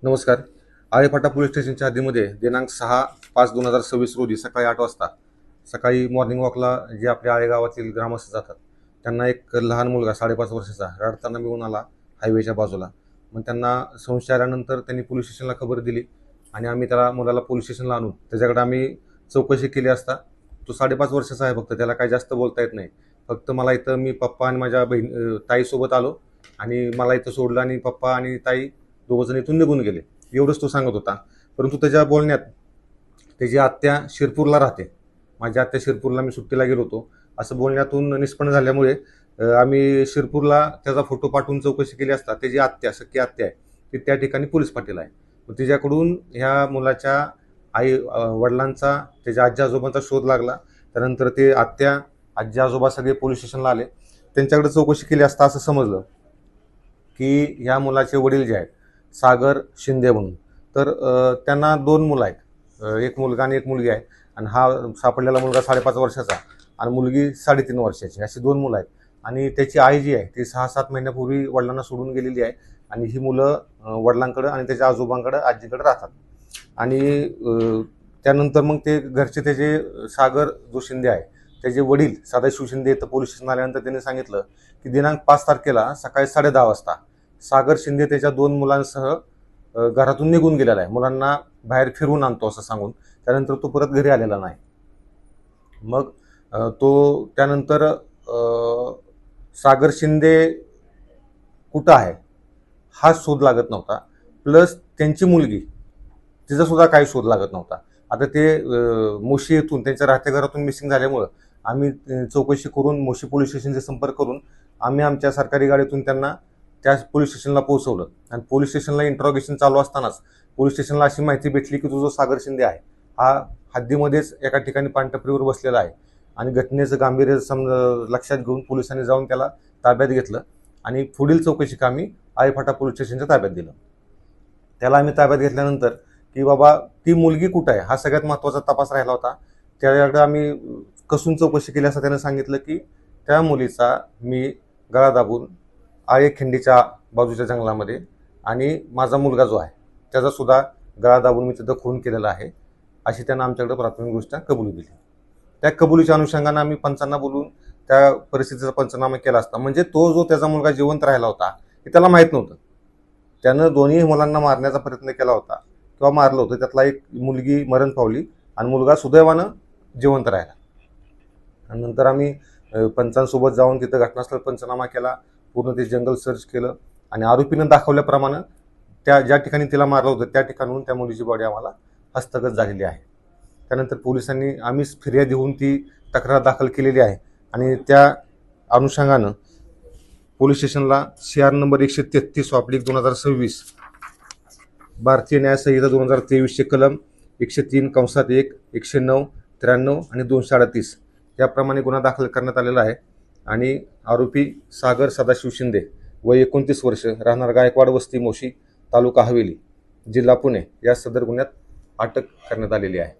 नमस्कार. आळेफाटा पोलीस स्टेशनच्या हद्दीमध्ये दिनांक 6/5/2026 रोजी सकाळी 8 वाजता सकाळी मॉर्निंग वॉकला जे आपल्या आळे गावातील ग्रामस्थ जातात त्यांना एक लहान मुलगा 5.5 वर्षाचा रडताना मिळून आला हायवेच्या बाजूला. मग त्यांना संशय आल्यानंतर त्यांनी पोलीस स्टेशनला खबर दिली आणि आम्ही त्याला मुलाला पोलीस स्टेशनला आणून त्याच्याकडे आम्ही चौकशी केली असता तो 5.5 वर्षाचा आहे. फक्त त्याला काही जास्त बोलता येत नाही. फक्त मला इथं मी पप्पा आणि माझ्या ताईसोबत आलो आणि मला इथं सोडलं आणि पप्पा आणि ताई दोघंजण इथून निघून गेले, एवढंच तो सांगत होता. परंतु त्याच्या बोलण्यात त्याची आत्या शिरपूरला राहते, माझी आत्या शिरपूरला, मी सुट्टीला गेलो होतो असं बोलण्यातून निष्पन्न झाल्यामुळे आम्ही शिरपूरला त्याचा फोटो पाठवून चौकशी केली असता त्याची आत्या, सख्खी आत्या आहे ती त्या ठिकाणी पोलीस पाटील आहे. तिच्याकडून ह्या मुलाच्या वडिलांचा, त्याच्या आजी आजोबांचा शोध लागला. त्यानंतर ते आत्या, आजी आजोबा सगळे पोलीस स्टेशनला आले. त्यांच्याकडे चौकशी केली असता असं समजलं की ह्या मुलाचे वडील जे आहेत सागर शिंदे म्हणून, तर त्यांना 2 मुलं आहेत, एक मुलगा आणि एक मुलगी आहे. आणि हा सापडलेला मुलगा 5.5 वर्षाचा आणि मुलगी 3.5 वर्षाची, अशी 2 मुलं आहेत. आणि त्याची आई जी आहे ती 6-7 महिन्यापूर्वी वडिलांना सोडून गेलेली आहे आणि ही मुलं वडिलांकडे आणि त्याच्या आजोबांकडे, आजीकडे राहतात. आणि त्यानंतर मग ते घरचे त्याचे सागर जो शिंदे आहे त्याचे वडील सदाशिव शिंदे इथं पोलीस स्टेशन आल्यानंतर त्यांनी सांगितलं की दिनांक 5 तारखेला सकाळी 10:30 वाजता सागर शिंदे त्याच्या 2 मुलांसह घरातून निघून गेलेला आहे, मुलांना बाहेर फिरवून आणतो असं सांगून. त्यानंतर तो परत घरी आलेला नाही. मग तो त्यानंतर सागर शिंदे कुठं आहे हा शोध लागत नव्हता. प्लस त्यांची मुलगी, तिचा सुद्धा काही शोध लागत नव्हता. आता ते मोशी येथून त्यांच्या राहत्या घरातून मिसिंग झाल्यामुळं आम्ही चौकशी करून मोशी पोलीस स्टेशनचे संपर्क करून आम्ही आमच्या सरकारी गाडीतून त्यांना त्या पोलीस स्टेशनला पोहोचवलं. आणि पोलीस स्टेशनला इंट्रॉगेशन चालू असतानाच पोलीस स्टेशनला अशी माहिती भेटली की तो जो सागर शिंदे आहे हा हद्दीमध्येच एका ठिकाणी पानटपरीवर बसलेला आहे. आणि घटनेचं गांभीर्य लक्षात घेऊन पोलिसांनी जाऊन त्याला ताब्यात घेतलं आणि पुढील चौकशी कामी आळेफाटा पोलीस स्टेशनच्या ताब्यात दिलं. त्याला आम्ही ताब्यात घेतल्यानंतर की बाबा ती मुलगी कुठं आहे हा सगळ्यात महत्त्वाचा तपास राहिला होता. त्याकडे आम्ही कसून चौकशी केली असता त्यानं सांगितलं की त्या मुलीचा मी गळा दाबून आळे खिंडीच्या बाजूच्या जंगलामध्ये आणि माझा मुलगा जो आहे त्याचा सुद्धा गळा दाबून मी तिथं खून केलेला आहे, अशी त्यानं आमच्याकडे प्राथमिकदृष्ट्या कबुली दिली. त्या कबुलीच्या अनुषंगानं आम्ही पंचांना बोलून त्या परिस्थितीचा पंचनामा केला असता. म्हणजे तो जो त्याचा मुलगा जिवंत राहिला होता हे त्याला माहीत नव्हतं. त्यानं दोन्ही मुलांना मारण्याचा प्रयत्न केला होता किंवा मारलं होतं. त्यातला एक मुलगी मरण पावली आणि मुलगा सुदैवानं जिवंत राहिला. आणि नंतर आम्ही पंचांसोबत जाऊन तिथं घटनास्थळ पंचनामा केला, पूर्ण ते जंगल सर्च केलं आणि आरोपीनं दाखवल्याप्रमाणे त्या ज्या ठिकाणी तिला मारलं होतं त्या ठिकाणून त्या मुलीची बॉडी आम्हाला हस्तगत झालेली आहे. त्यानंतर पोलिसांनी आम्हीच फिर्याद देऊन ती तक्रार दाखल केलेली आहे आणि त्या अनुषंगानं पोलीस स्टेशनला CR नंबर 133/2026 भारतीय न्याय संहिता 2023 कलम 103(1), 109, 93 आणि 238 याप्रमाणे गुन्हा दाखल करण्यात आलेला आहे. आणि आरोपी सागर सदाशिव शिंदे वय 29 वर्ष, राहणार गायकवाड वस्ती मोशी, तालुका हवेली, जिल्हा पुणे या सदर गुन्ह्यात अटक करण्यात आलेली आहे.